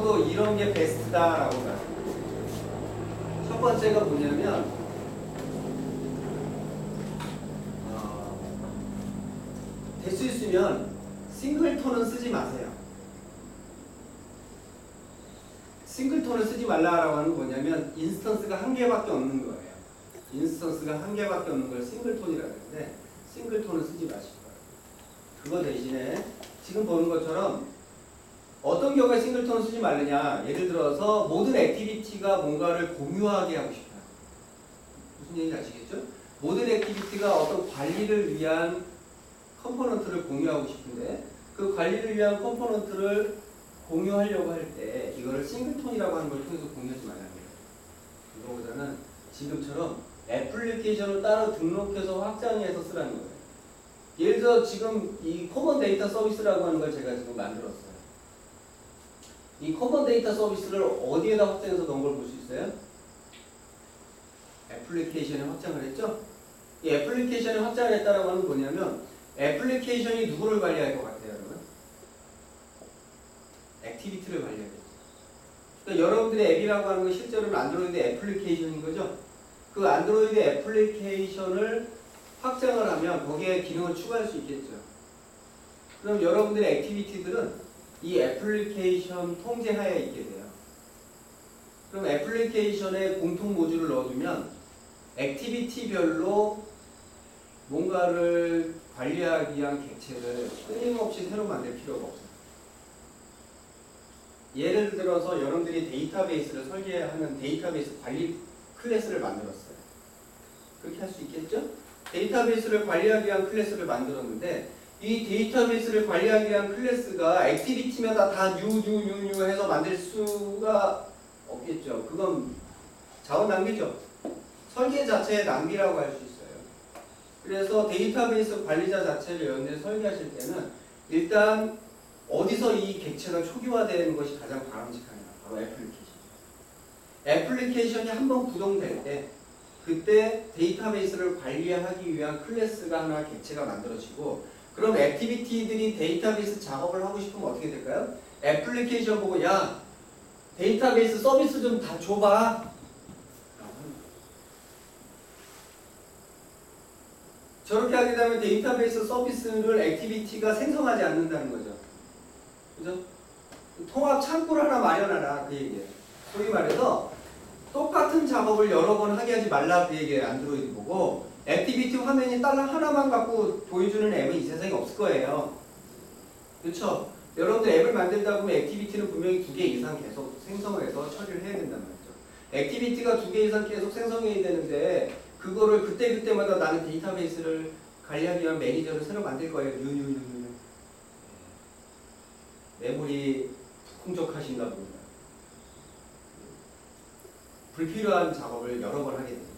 적어도 이런 게 베스트다라고 봐요. 첫 번째가 뭐냐면 될 수 있으면 싱글톤은 쓰지 마세요. 싱글톤을 쓰지 말라라고 하는 건 뭐냐면 인스턴스가 한 개밖에 없는 거예요. 인스턴스가 한 개밖에 없는 걸 싱글톤이라고 하는데 싱글톤을 쓰지 마실 거예요. 그거 대신에 지금 보는 것처럼 어떤 경우에 싱글톤을 쓰지 말느냐. 예를 들어서 모든 액티비티가 뭔가를 공유하게 하고 싶어요. 무슨 얘기인지 아시겠죠? 모든 액티비티가 어떤 관리를 위한 컴포넌트를 공유하고 싶은데 그 관리를 위한 컴포넌트를 공유하려고 할 때 이거를 싱글톤이라고 하는 걸 통해서 공유하지 말라는 거예요. 이거보다는 지금처럼 애플리케이션을 따로 등록해서 확장해서 쓰라는 거예요. 예를 들어 지금 이 커먼 데이터 서비스라고 하는 걸 제가 지금 만들었어요. 이 커먼 데이터 서비스를 어디에다 확장해서 넣은 걸 볼 수 있어요? 애플리케이션에 확장을 했죠? 이 애플리케이션에 확장을 했다라고 하는 건 뭐냐면 애플리케이션이 누구를 관리할 것 같아요, 여러분? 액티비티를 관리하겠죠. 그러니까 여러분들의 앱이라고 하는 건 실제로는 안드로이드 애플리케이션인 거죠? 그 안드로이드 애플리케이션을 확장을 하면 거기에 기능을 추가할 수 있겠죠. 그럼 여러분들의 액티비티들은 이 애플리케이션 통제하에 있게 돼요. 그럼 애플리케이션에 공통 모듈을 넣어주면 액티비티별로 뭔가를 관리하기 위한 객체를 끊임없이 새로 만들 필요가 없어요. 예를 들어서 여러분들이 데이터베이스를 설계하는 데이터베이스 관리 클래스를 만들었어요. 그렇게 할 수 있겠죠? 데이터베이스를 관리하기 위한 클래스를 만들었는데 이 데이터베이스를 관리하기 위한 클래스가 액티비티마다 다 뉴 해서 만들 수가 없겠죠. 그건 자원 낭비죠. 설계 자체의 낭비라고 할 수 있어요. 그래서 데이터베이스 관리자 자체를 여러분들이 설계하실 때는 일단 어디서 이 객체가 초기화되는 것이 가장 바람직하냐. 바로 애플리케이션. 애플리케이션이 한번 구동될 때 그때 데이터베이스를 관리하기 위한 클래스가 하나 객체가 만들어지고 그럼 액티비티들이 데이터베이스 작업을 하고 싶으면 어떻게 될까요? 애플리케이션 보고 야 데이터베이스 서비스 좀 다 줘봐. 저렇게 하게 되면 데이터베이스 서비스를 액티비티가 생성하지 않는다는 거죠. 그죠? 통합 창구를 하나 마련하라 그 얘기예요. 소위 말해서 똑같은 작업을 여러 번 하게 하지 말라 그 얘기예요. 안드로이드 보고 액티비티 화면이 딸랑 하나만 갖고 보여주는 앱은 이 세상에 없을 거예요. 그렇죠? 여러분들 앱을 만들다 보면 액티비티는 분명히 2개 이상 계속 생성해서 처리를 해야 된단 말이죠. 액티비티가 2개 이상 계속 생성해야 되는데 그거를 그때그때마다 나는 데이터베이스를 관리하기 위한 매니저를 새로 만들 거예요. 메모리 풍족하신가 봅니다. 불필요한 작업을 여러 번 하게 됩니다.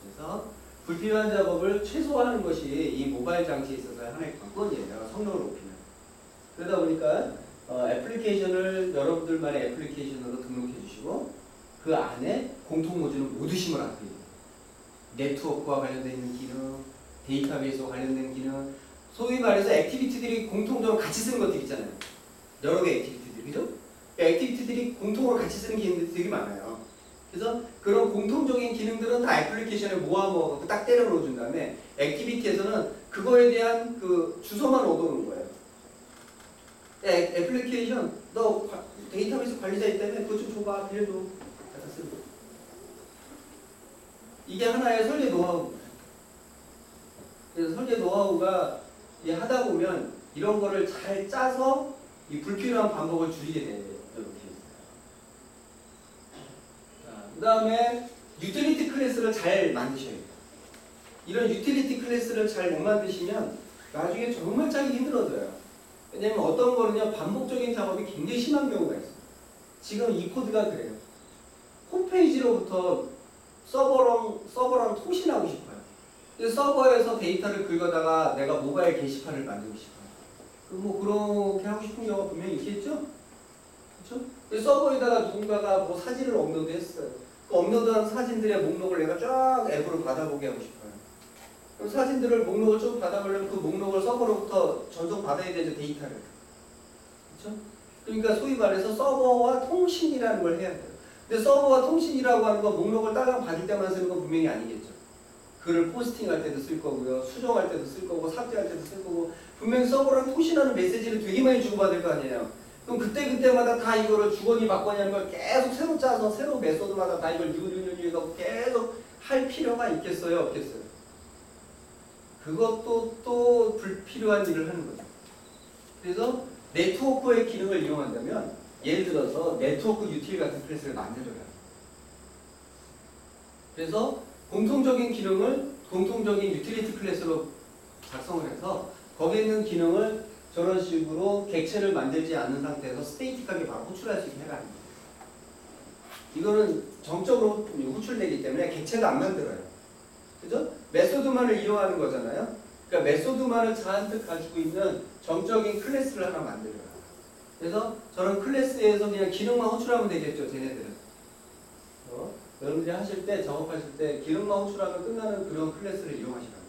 그래서 불필요한 작업을 최소화하는 것이 이 모바일 장치에 있어서 하나의 관건이에요. 성능을 높이는. 그러다 보니까 애플리케이션을 여러분들만의 애플리케이션으로 등록해 주시고 그 안에 공통 모듈은 모두 심으라고요. 네트워크와 관련된 있는 기능, 데이터베이스와 관련된 기능, 소위 말해서 액티비티들이 공통적으로 같이 쓰는 것들 있잖아요. 여러 개의 액티비티들, 그죠? 액티비티들이 공통으로 같이 쓰는 기능들이 되게 많아요. 그래서 그런 공통적인 기능들은 다 애플리케이션에 모아서 딱 때려 넣어준 다음에 액티비티에서는 그거에 대한 그 주소만 얻어오는 거예요. 애플리케이션, 너 데이터베이스 관리자 있다며? 그거 좀 줘봐, 빌려줘. 갖다 쓰고. 이게 하나의 설계 노하우입니다. 그래서 설계 노하우가 하다 보면 이런 거를 잘 짜서 이 불필요한 반복을 줄이게 돼요. 이렇게. 그 다음에 유틸리티 클래스를 잘 만드셔야 돼요. 이런 유틸리티 클래스를 잘 못 만드시면 나중에 정말 짜기 힘들어져요. 왜냐면 어떤 거는요 반복적인 작업이 굉장히 심한 경우가 있어요. 지금 이 코드가 그래요. 홈페이지로부터 서버랑 통신하고 싶어요. 그래서 서버에서 데이터를 긁어다가 내가 모바일 게시판을 만들고 싶어요. 뭐 그렇게 하고 싶은 경우가 분명히 있겠죠? 그렇죠? 서버에다가 누군가가 뭐 사진을 업로드했어요. 그 업로드한 사진들의 목록을 내가 쫙 앱으로 받아보게 하고 싶어요. 그럼 사진들을 목록을 쭉 받아보려면 그 목록을 서버로부터 전송받아야 되죠, 데이터를. 그렇죠? 그러니까 소위 말해서 서버와 통신이라는 걸 해야 돼요. 근데 서버와 통신이라고 하는 건 목록을 따강 받을 때만 쓰는 건 분명히 아니겠죠. 글을 포스팅할 때도 쓸 거고요. 수정할 때도 쓸 거고 삭제할 때도 쓸 거고 분명히 서버랑 통신하는 메시지를 되게 많이 주고받을 거 아니에요. 그럼 그때마다 다 이거를 주거니 받거니 하는 걸 계속 새로 짜서 새로 메소드마다 다 이걸 뉴뉴뉴뉴 계속 할 필요가 있겠어요? 없겠어요? 그것도 또 불필요한 일을 하는 거죠. 그래서 네트워크의 기능을 이용한다면 예를 들어서 네트워크 유틸 같은 클래스를 만들어요. 그래서 공통적인 기능을 공통적인 유틸리티 클래스로 작성을 해서 거기에 있는 기능을 저런 식으로 객체를 만들지 않는 상태에서 스테이틱하게 바로 호출할 수 있게 해라는 거예요. 이거는 정적으로 호출되기 때문에 객체가 안 만들어요. 그죠? 메소드만을 이용하는 거잖아요. 그러니까 메소드만을 잔뜩 가지고 있는 정적인 클래스를 하나 만들어요. 그래서 저런 클래스에서 그냥 기능만 호출하면 되겠죠, 쟤네들은. 여러분들이 하실 때, 작업하실 때 기능만 호출하면 끝나는 그런 클래스를 이용하시라는 거예요.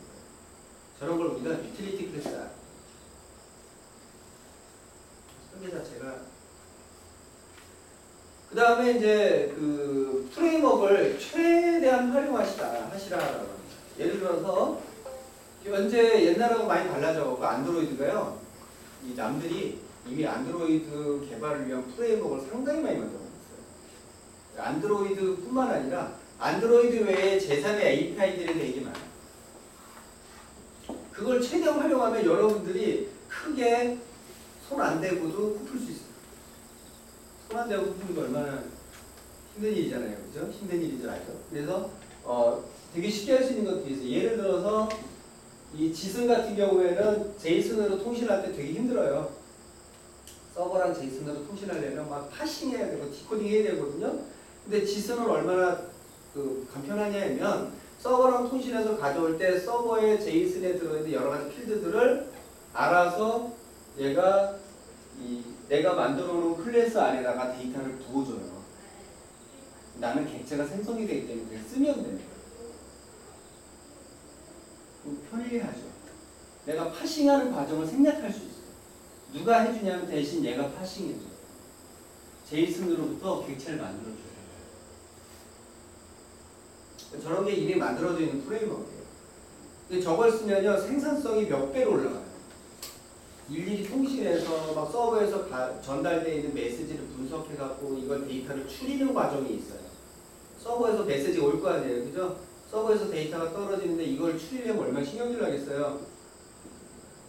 저런 걸 우리가 유틸리티 클래스다. 설계 자체가. 그 다음에 이제 그 프레임워크를 최대한 활용하시라라고 합니다. 예를 들어서 현재 옛날하고 많이 달라져서 안드로이드가요. 이 남들이 이미 안드로이드 개발을 위한 프레임워크를 상당히 많이 만들어놨어요. 안드로이드뿐만 아니라 안드로이드 외에 제3의 API들이 되게 많아요. 그걸 최대한 활용하면 여러분들이 크게 손 안 대고도 굽힐 수 있어요. 손 안 대고 굽히는 거 얼마나 힘든 일이잖아요. 그죠? 힘든 일인 줄 알죠? 그래서 되게 쉽게 할 수 있는 것들이 있어요. 예를 들어서 이 지슨 같은 경우에는 제이슨으로 통신할 때 되게 힘들어요. 서버랑 제이슨으로 통신하려면 막 파싱해야 되고 디코딩 해야 되거든요. 근데 지슨은 얼마나 간편하냐면 서버랑 통신해서 가져올 때 서버에 제이슨에 들어있는 여러 가지 필드들을 알아서 얘가 내가 만들어 놓은 클래스 안에다가 데이터를 부어줘요. 나는 객체가 생성이 되기 때문에 그냥 쓰면 돼요. 편리하죠. 내가 파싱하는 과정을 생략할 수 있어요. 누가 해주냐면 대신 얘가 파싱해줘요. 제이슨으로부터 객체를 만들어줘요. 저런 게 이미 만들어져 있는 프레임워크예요. 근데 저걸 쓰면요 생산성이 몇 배로 올라가요. 일일이 통신해서 막 서버에서 전달되어 있는 메시지를 분석해갖고 이걸 데이터를 추리는 과정이 있어요. 서버에서 메시지가 올 거 아니에요, 그죠? 서버에서 데이터가 떨어지는데 이걸 추리려면 얼마나 신경질 나겠어요,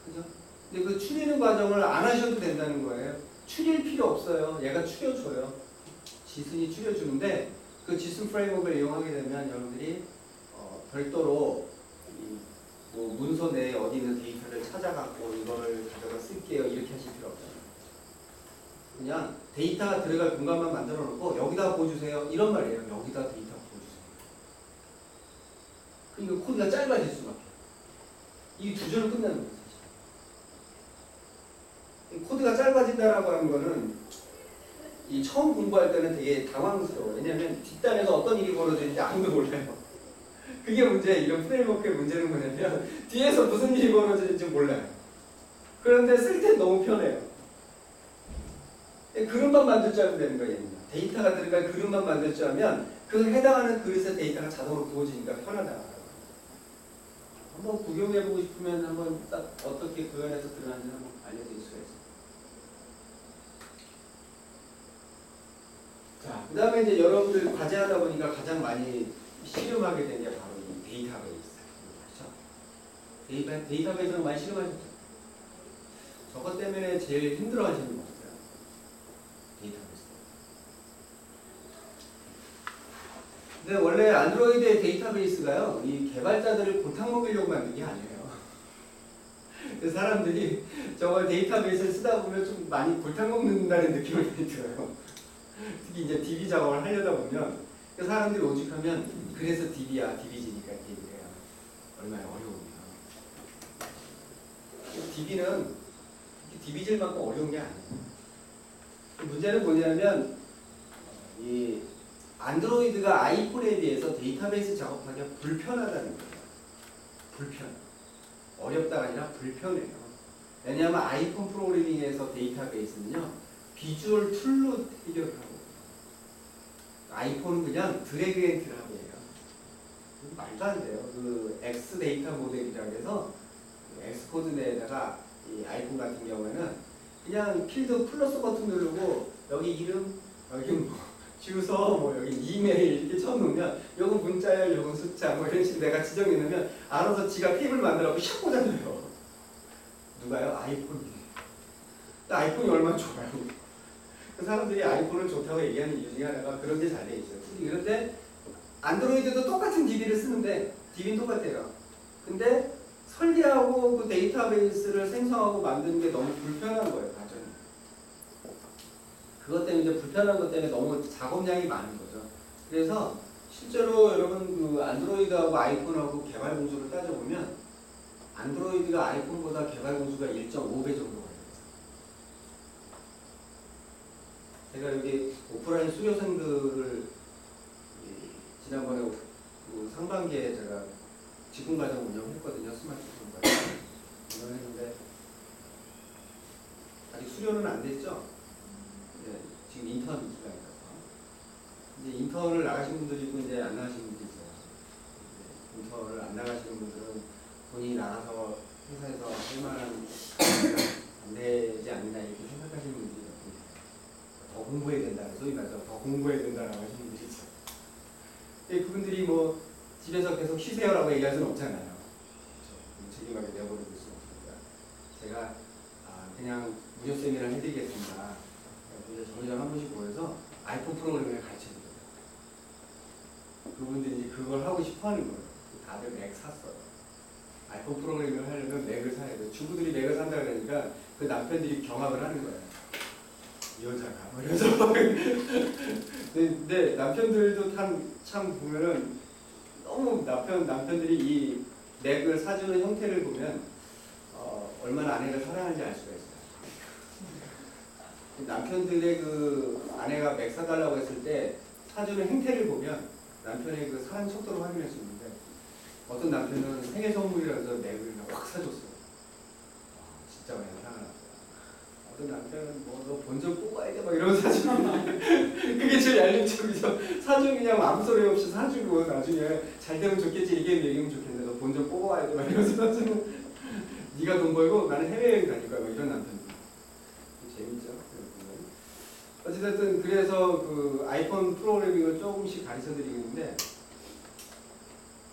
그죠? 근데 그 추리는 과정을 안 하셔도 된다는 거예요. 추릴 필요 없어요. 얘가 추려줘요. 지슨이 추려주는데 그 지슨 프레임워크를 이용하게 되면 여러분들이 별도로 뭐 문서 내에 어디 있는 데이터를 찾아갖고 이거를 가져가 쓸게요 이렇게 하실 필요 없잖아요. 그냥 데이터가 들어갈 공간만 만들어 놓고 여기다 보여주세요 이런 말이에요. 여기다 데이터 보여주세요. 그러니까 코드가 짧아질 수밖에. 이 두 줄로 끝나는 거예요. 사실. 코드가 짧아진다라고 하는 거는 이 처음 공부할 때는 되게 당황스러워요. 왜냐하면 뒷단에서 어떤 일이 벌어지는지 아무도 몰라요. 그게 문제, 이런 프레임워크의 문제는 뭐냐면 뒤에서 무슨 일이 벌어지는지 몰라요. 그런데 쓸 땐 너무 편해요. 그릇만 만들 줄 알면 되는 거예요. 데이터가 들어갈 그릇만 만들 줄 알면 그 해당하는 그릇에 데이터가 자동으로 부어지니까 편하다. 한번 구경해보고 싶으면 한번 딱 어떻게 그 안에서 들어가는지 한번 알려드릴 수가 있어요. 자, 그 다음에 이제 여러분들 과제하다 보니까 가장 많이 실험하게 된 게 바로 이 데이터베이스. 그렇죠? 데이터베이스는 많이 실험하셨죠? 저것 때문에 제일 힘들어 하시는 거 같아요. 데이터베이스. 근데 원래 안드로이드의 데이터베이스가요, 이 개발자들을 골탕 먹이려고 만든 게 아니에요. 그 사람들이 저걸 데이터베이스를 쓰다 보면 좀 많이 골탕 먹는다는 느낌이 많이 들어요. 특히 이제 DB 작업을 하려다 보면 그 사람들이 오죽하면 그래서 DB야, DB지니까 이렇게 얘기를 해요. 얼마나 어려우면. DB는 DB질만큼 어려운 게 아니에요. 문제는 뭐냐면 이 안드로이드가 아이폰에 비해서 데이터베이스 작업하기가 불편하다는 거예요. 불편. 어렵다가 아니라 불편해요. 왜냐하면 아이폰 프로그래밍에서 데이터베이스는요. 비주얼 툴로 해결을 하고 아이폰은 그냥 드래그 앤 드랍이에요. 말도 안 돼요. 그 X 데이터 모델이라고 해서 X 코드 내에다가 이 아이폰 같은 경우에는 그냥 필드 플러스 버튼 누르고 여기 이름, 여기 뭐 주소, 뭐 여기 이메일 이렇게 쳐놓으면 요건 문자야, 요건 숫자 뭐 이런 식으로 내가 지정해 놓으면 알아서 지가 테이블 만들어서 샥 꽂아줘요. 누가요? 아이폰이. 아이폰이 얼마나 좋아요. 그 사람들이 아이폰을 좋다고 얘기하는 이유 중에 하나가 그런 게 잘 돼 있어요. 그런데 안드로이드도 똑같은 DB를 쓰는데 DB는 똑같아요. 근데 설계하고 그 데이터베이스를 생성하고 만드는 게 너무 불편한 거예요, 과정이. 그것 때문에 이제 불편한 것 때문에 너무 작업량이 많은 거죠. 그래서 실제로 여러분 그 안드로이드하고 아이폰하고 개발 공수를 따져보면 안드로이드가 아이폰보다 개발 공수가 1.5배 정도 걸려요. 제가 여기 오프라인 수료생들을 지난번에 그 상반기에 제가 직군과정 운영했거든요. 스마트 직군과정 운영했는데 아직 수료는 안 됐죠? 네, 지금 인턴 기간이라서. 이제 인턴을 나가신 분들이 있고 이제 안 나가신 분들이 있어요. 인턴을 안 나가시는 분들은 본인이 나가서 회사에서 할 만한 안 되지 않나 이렇게 생각하시는 분들이 있고 더 공부해야 된다. 소위 말해서 더 공부해야 된다라고 하시는 분들이 있어요. 그분들이 뭐 집에서 계속 쉬세요라고 얘기할 수는 없잖아요. 그렇죠? 책임하게 내버려둘 수는 없으니까 제가 그냥 무료 세미나를 해드리겠습니다. 정의장 한 번씩 모여서 아이폰 프로그램을 가르쳐드려요. 그분들이 이제 그걸 하고 싶어하는 거예요. 다들 맥 샀어요. 아이폰 프로그램을 하려면 맥을 사야 돼요. 주부들이 맥을 산다 그러니까 그 남편들이 경악을 하는 거예요. 여자가 그래서 근데 남편들도 참 보면은 너무 남편들이 이 맥을 사주는 형태를 보면 얼마나 아내를 사랑하는지 알 수가 있어요. 남편들의 그 아내가 맥 사달라고 했을 때 사주는 행태를 보면 남편의 그 사랑 척도를 확인할 수 있는데 어떤 남편은 생일 선물이라서 맥을 확 사줬어요. 진짜 많이 사랑하나. 어떤 남편은 뭐 너 본 좀 뽑아야 돼 막 이러면서 사주는데 그게 제일 얄밉죠. 사주는 그냥 아무 소리 없이 사주고 나중에 잘 되면 좋겠지 이게 얘기하면 좋겠는데 너 본 좀 뽑아야 돼 막 이러면서 사주는 네가 돈 벌고 나는 해외여행 다닐 거야 막 이런 남편들. 재밌죠. 어찌됐든 그래서 그 아이폰 프로그래밍을 조금씩 가르쳐 드리고 있는데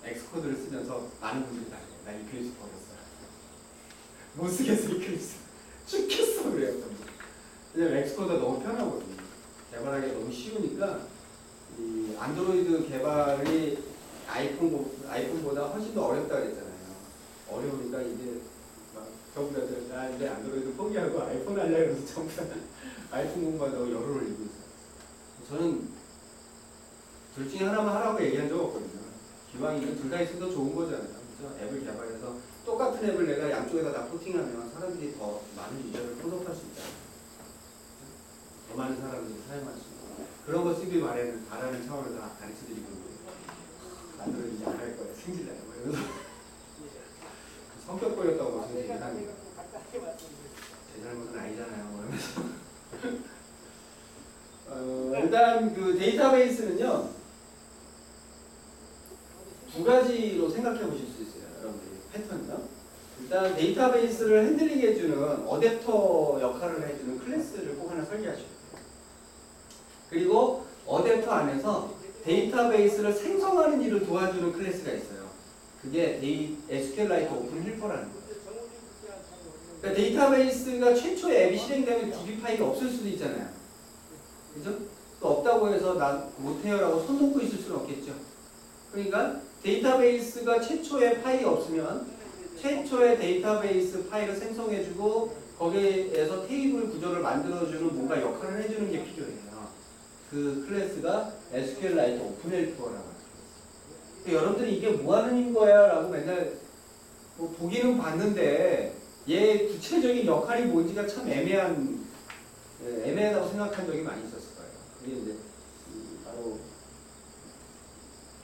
엑스코드를 쓰면서 많은 분들이 다 나 이클립스 버렸어요. 못 쓰겠어 이클립스. 죽겠어 그래요. 왜냐면 엑스코드가 너무 편하거든요. 개발하기가 너무 쉬우니까 이 안드로이드 개발이 아이폰보다 훨씬 더 어렵다 그랬잖아요. 어려우니까 이제 막 전부 다들 나 이제 안드로이드 포기하고 아이폰 하려고 해서 전부 다 아이폰 공부하다고 열을 올리고 있어요. 저는 둘 중에 하나만 하라고 얘기한 적 없거든요. 기왕이면 둘 다 있어도 좋은 거잖아요. 그렇죠? 앱을 개발해서 똑같은 앱을 내가 양쪽에다 다 포팅하면 사람들이 더 많은 유저를 포섭할 수 있잖아요. 더 많은 사람들이 사용할 수 있고 그런 거 쓰길 바라는 차원에서 가르쳐드리고 나들은 이제 안 할 거야. 승질나요. 이러면서 성격 걸렸다고 무슨 얘기를 하는 거예요. 제 잘못은 아니잖아요. 이러면서 일단 그 데이터베이스는요 두 가지로 생각해 보실 수 있어요. 여러분들이 패턴이요. 일단 데이터베이스를 핸들링 해주는 어댑터 역할을 해주는 클래스를 꼭 하나 설계하셔야 돼요. 그리고 어댑터 안에서 데이터베이스를 생성하는 일을 도와주는 클래스가 있어요. 그게 SQLite 오픈 헬퍼라는 거예요. 그러니까 데이터베이스가 최초에 앱이 실행되면 DB 파일이 없을 수도 있잖아요. 그죠? 또 없다고 해서 나 못해요라고 손 놓고 있을 수는 없겠죠. 그러니까 데이터베이스가 최초에 파일이 없으면 최초의 데이터베이스 파일을 생성해주고 거기에서 테이블 구조를 만들어주는 뭔가 역할을 해주는 게 필요해요. 그 클래스가 SQLite 오픈헬퍼라고 하는 클래스. 여러분들이 이게 뭐 하는 거야? 라고 맨날 뭐 보기는 봤는데 얘 구체적인 역할이 뭔지가 참 애매하다고 생각한 적이 많이 있었을 거예요. 그게 이제 바로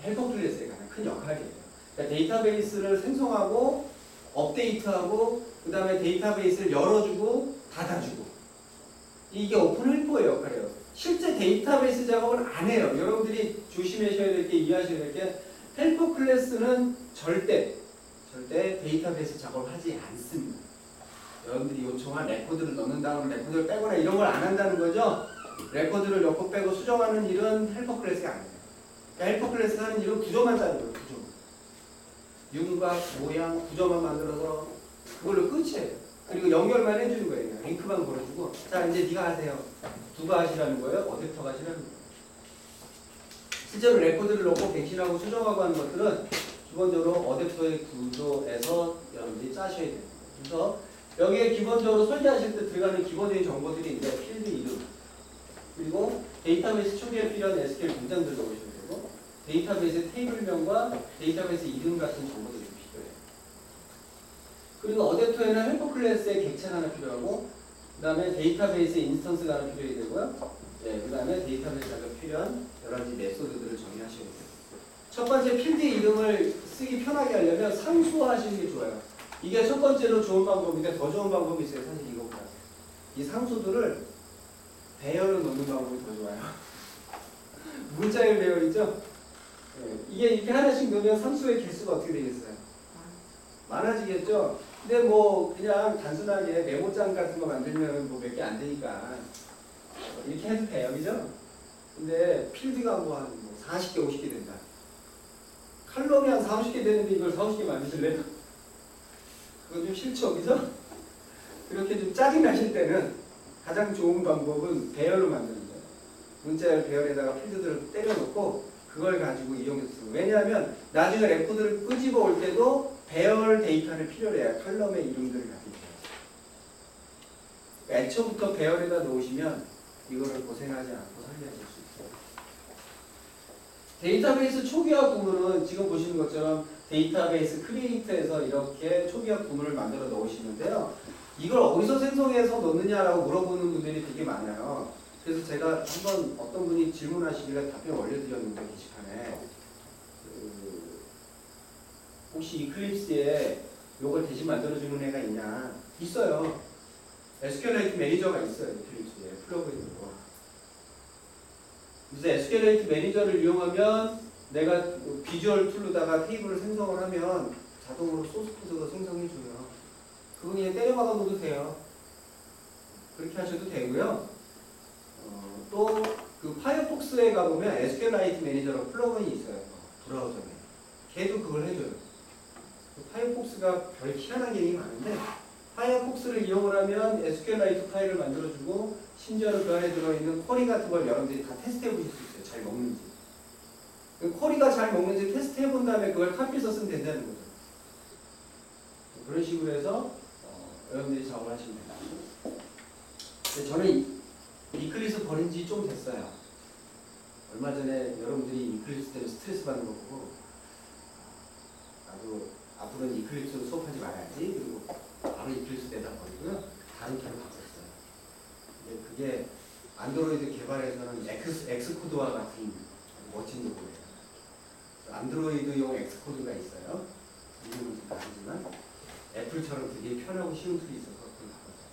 헬퍼 클래스의 가장 큰 역할이에요. 그러니까 데이터베이스를 생성하고 업데이트하고 그 다음에 데이터베이스를 열어주고 닫아주고 이게 오픈 헬퍼의 역할이에요. 실제 데이터베이스 작업은 안 해요. 여러분들이 조심하셔야 될 게, 이해하셔야 될 게, 헬퍼 클래스는 절대 데이터베이스 작업을 하지 않습니다. 여러분들이 요청한 레코드를 넣는 다음에 레코드를 빼거나 이런 걸 안 한다는 거죠. 레코드를 넣고 빼고 수정하는 일은 헬퍼 클래스가 아니에요. 그러니까 헬퍼 클래스가 하는 일은 구조만 짜는 거예요. 구조. 윤곽, 모양, 구조만 만들어서 그걸로 끝이에요. 그리고 연결만 해주는 거예요. 그냥 링크만 걸어주고, 자 이제 네가 하세요. 누가 하시라는 거예요? 어댑터가 하시라는 거예요. 실제로 레코드를 넣고 갱신하고 수정하고 하는 것들은 기본적으로 어댑터의 구조에서 여러분들이 짜셔야 돼요. 그래서 여기에 기본적으로 설계하실 때 들어가는 기본적인 정보들이 이제 필드 이름, 그리고 데이터베이스 초기에 필요한 SQL 문장들 넣으셔야 되고, 데이터베이스 테이블명과 데이터베이스 이름 같은 정보들이 필요해요. 그리고 어댑터에는 헬퍼 클래스의 객체가 하나 필요하고, 그 다음에 데이터베이스 인스턴스가 하나 필요해야 되고요. 네, 그 다음에 데이터베이스 작업 필요한 여러 가지 메소드들을 정의하셔야 돼요. 첫 번째 필드 이름을 쓰기 편하게 하려면 상수화하시는 게 좋아요. 이게 첫 번째로 좋은 방법인데 더 좋은 방법이 있어요. 사실 이거보다. 이 상수들을 배열로 놓는 방법이 더 좋아요. 문자의 배열이죠. 네, 이게 이렇게 하나씩 넣으면 상수의 개수가 어떻게 되겠어요? 많아지겠죠. 근데 뭐 그냥 단순하게 메모장 같은 거 만들면 뭐 몇 개 안 되니까 이렇게 해도 돼요, 그죠? 근데 필드가 뭐 한 40개, 50개 된다. 칼럼이 한 40, 50개 되는데 이걸 40, 50개 만드실래요? 그건 좀 싫죠, 그죠? 그렇게 좀 짜증 나실 때는 가장 좋은 방법은 배열로 만드는 거예요. 문자열 배열에다가 필드들을 때려놓고 그걸 가지고 이용해서 쓰고. 왜냐하면 나중에 레코드를 끄집어 올 때도 배열 데이터를 필요로 해요. 칼럼의 이름들을 가지고. 애초부터 배열에다 놓으시면 이거를 고생하지 않고 설계하실 수 있어요. 데이터베이스 초기화 구문은 지금 보시는 것처럼 데이터베이스 크리에이터에서 이렇게 초기화 구문을 만들어 넣으시는데요. 이걸 어디서 생성해서 넣느냐라고 물어보는 분들이 되게 많아요. 그래서 제가 한번 어떤 분이 질문하시길래 답변 올려드렸는데 게시판에 혹시 이클립스에 이걸 대신 만들어주는 애가 있냐? 있어요. SQLite 매니저가 있어요. 이클립스에 플러그인으로. 그래서 SQLite 매니저를 이용하면 내가 비주얼 툴로다가 테이블을 생성을 하면 자동으로 소스 코드가 생성해줘요. 그거 그냥 때려박아 놓어도 돼요. 그렇게 하셔도 되고요. 또 그 파이어폭스에 가보면 SQLite 매니저라고 플러그인이 있어요. 브라우저에. 걔도 그걸 해줘요. 파이어폭스가 별 희한한 기능이 많은데 파이어폭스를 이용을 하면 SQLite 파일을 만들어주고 심지어는 그 안에 들어있는 쿼리 같은 걸 여러분들이 다 테스트해 보실 수 있어요. 잘 먹는지. 쿼리가 잘 먹는지 테스트해 본 다음에 그걸 카피해서 쓰면 된다는 거죠. 그런 식으로 해서 여러분들이 작업을 하시면 됩니다. 근데 저는 이클립스 버린 지 좀 됐어요. 얼마 전에 여러분들이 이클립스 때문에 스트레스 받는 거 보고 나도 앞으로는 이클립스로 수업하지 말아야지. 그리고 바로 이클립스 내다 버리고요. 다른 키로 바꿨어요. 근데 그게 안드로이드 개발에서는 엑스코드와 같은 멋진 도구예요. 안드로이드용 엑스코드가 있어요. 이름은 좀 다르지만 애플처럼 되게 편하고 쉬운 툴이 있어서 그걸 바꿨어요.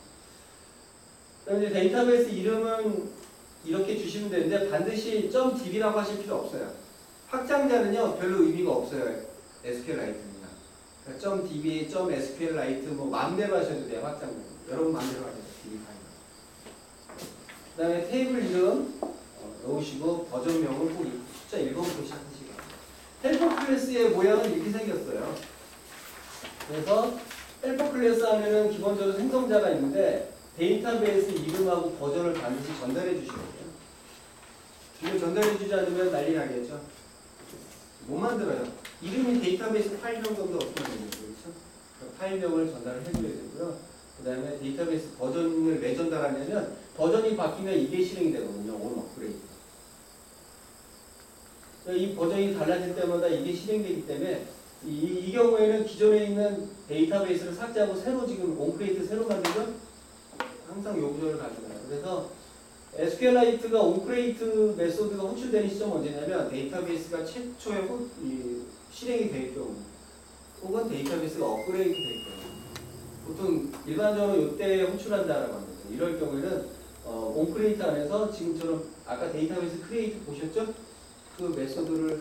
그럼 이제 데이터베이스 이름은 이렇게 주시면 되는데 반드시 .db라고 하실 필요 없어요. 확장자는요 별로 의미가 없어요. SQLite는요. 그러니까 .db, .SQLite 뭐 마음대로 하셔도 돼요. 확장자. 여러분 마음대로 하셔도 돼요. db 파일. 그 다음에 테이블 이름 넣으시고 버전명은 꼭 숫자 1번부터 시작하시고. 헬퍼 클래스의 모양은 이렇게 생겼어요. 그래서 헬퍼 클래스 하면은 기본적으로 생성자가 있는데 데이터베이스 이름하고 버전을 반드시 전달해 주셔야 돼요. 이걸 전달해 주지 않으면 난리 나겠죠. 못 만들어요. 이름이 데이터베이스 파일명 정도 어떻게 만들죠? 그렇죠? 파일명을 전달을 해줘야 되고요. 그 다음에 데이터베이스 버전을 왜 전달하냐면 버전이 바뀌면 이게 실행이 되거든요. 온 업그레이드. 이 버전이 달라질 때마다 이게 실행되기 때문에 이 경우에는 기존에 있는 데이터베이스를 삭제하고 새로 지금 온크레이트 새로 만들면 항상 요 구조를 가져가요. 그래서 SQLite가 온크레이트 메소드가 호출되는 시점은 언제냐면 데이터베이스가 최초에 실행이 될 경우 혹은 데이터베이스가 업그레이드 될 경우 보통 일반적으로 이때 호출한다라고 합니다. 이럴 경우에는 온크리에이트 안에서 지금처럼 아까 데이터베이스 크리에이트 보셨죠? 그 메소드를